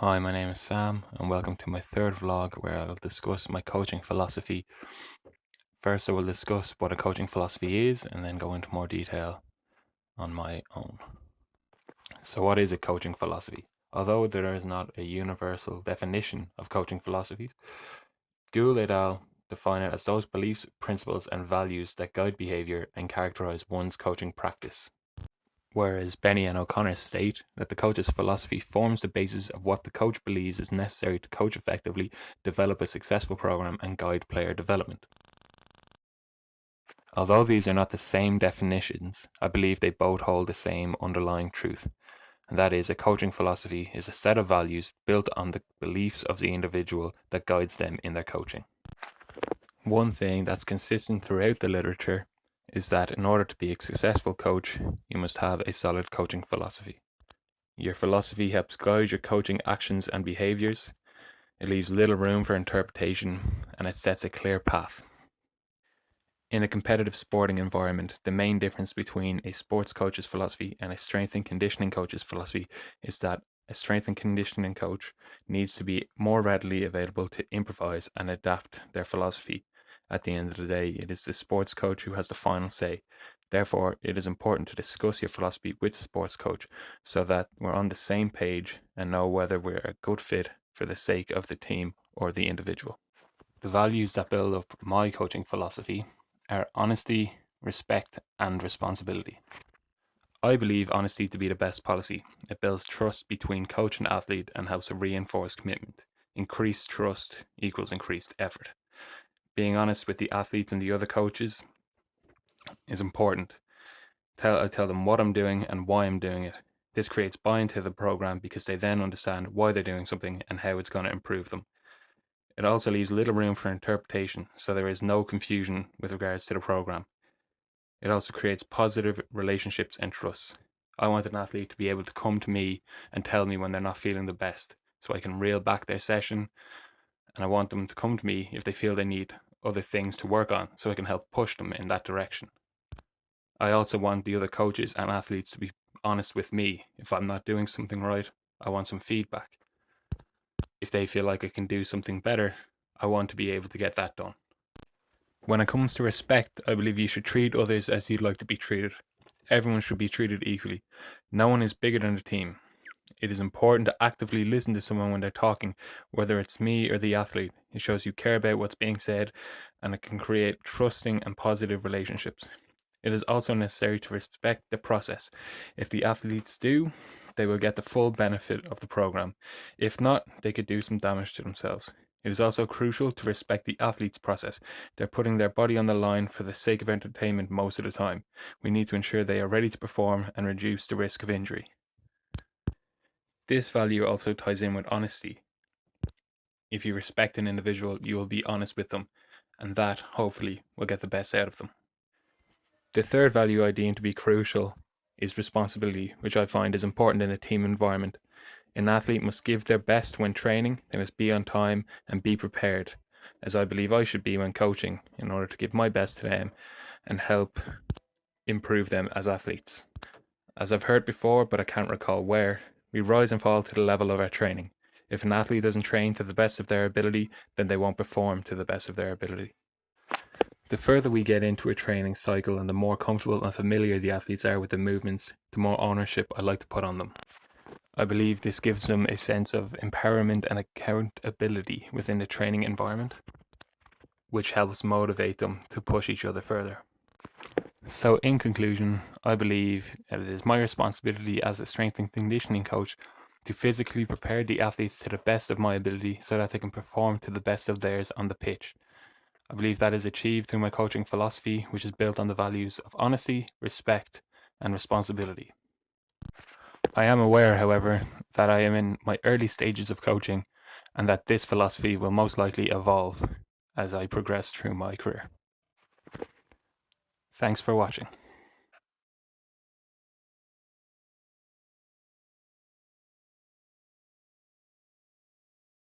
Hi, my name is Sam, and welcome to my third vlog where I will discuss my coaching philosophy. First, I will discuss what a coaching philosophy is and then go into more detail on my own. So, what is a coaching philosophy? Although there is not a universal definition of coaching philosophies, Gould et al. Define it as those beliefs, principles, and values that guide behavior and characterize one's coaching practice. Whereas Benny and O'Connor state that the coach's philosophy forms the basis of what the coach believes is necessary to coach effectively, develop a successful program, and guide player development. Although these are not the same definitions, I believe they both hold the same underlying truth, and that is a coaching philosophy is a set of values built on the beliefs of the individual that guides them in their coaching. One thing that's consistent throughout the literature is that in order to be a successful coach, you must have a solid coaching philosophy. Your philosophy helps guide your coaching actions and behaviors. It leaves little room for interpretation, and it sets a clear path. In a competitive sporting environment, the main difference between a sports coach's philosophy and a strength and conditioning coach's philosophy is that a strength and conditioning coach needs to be more readily available to improvise and adapt their philosophy. At the end of the day, it is the sports coach who has the final say. Therefore, it is important to discuss your philosophy with the sports coach so that we're on the same page and know whether we're a good fit for the sake of the team or the individual. The values that build up my coaching philosophy are honesty, respect, and responsibility. I believe honesty to be the best policy. It builds trust between coach and athlete and helps to reinforce commitment. Increased trust equals increased effort. Being honest with the athletes and the other coaches is important. I tell them what I'm doing and why I'm doing it. This creates buy-in to the program because they then understand why they're doing something and how it's going to improve them. It also leaves little room for interpretation, so there is no confusion with regards to the program. It also creates positive relationships and trust. I want an athlete to be able to come to me and tell me when they're not feeling the best, so I can reel back their session, and I want them to come to me if they feel they need other things to work on, so I can help push them in that direction. I also want the other coaches and athletes to be honest with me. If I'm not doing something right, I want some feedback. If they feel like I can do something better, I want to be able to get that done. When it comes to respect, I believe you should treat others as you'd like to be treated. Everyone should be treated equally. No one is bigger than the team. It is important to actively listen to someone when they're talking, whether it's me or the athlete. It shows you care about what's being said, and it can create trusting and positive relationships. It is also necessary to respect the process. If the athletes do, they will get the full benefit of the program. If not, they could do some damage to themselves. It is also crucial to respect the athlete's process. They're putting their body on the line for the sake of entertainment most of the time. We need to ensure they are ready to perform and reduce the risk of injury. This value also ties in with honesty. If you respect an individual, you will be honest with them, and that, hopefully, will get the best out of them. The third value I deem to be crucial is responsibility, which I find is important in a team environment. An athlete must give their best when training, they must be on time and be prepared, as I believe I should be when coaching, in order to give my best to them and help improve them as athletes. As I've heard before, but I can't recall where, we rise and fall to the level of our training. If an athlete doesn't train to the best of their ability, then they won't perform to the best of their ability. The further we get into a training cycle and the more comfortable and familiar the athletes are with the movements, the more ownership I like to put on them. I believe this gives them a sense of empowerment and accountability within the training environment, which helps motivate them to push each other further. So in conclusion, I believe that it is my responsibility as a strength and conditioning coach to physically prepare the athletes to the best of my ability so that they can perform to the best of theirs on the pitch. I believe that is achieved through my coaching philosophy, which is built on the values of honesty, respect, and responsibility. I am aware, however, that I am in my early stages of coaching and that this philosophy will most likely evolve as I progress through my career. Thanks for watching.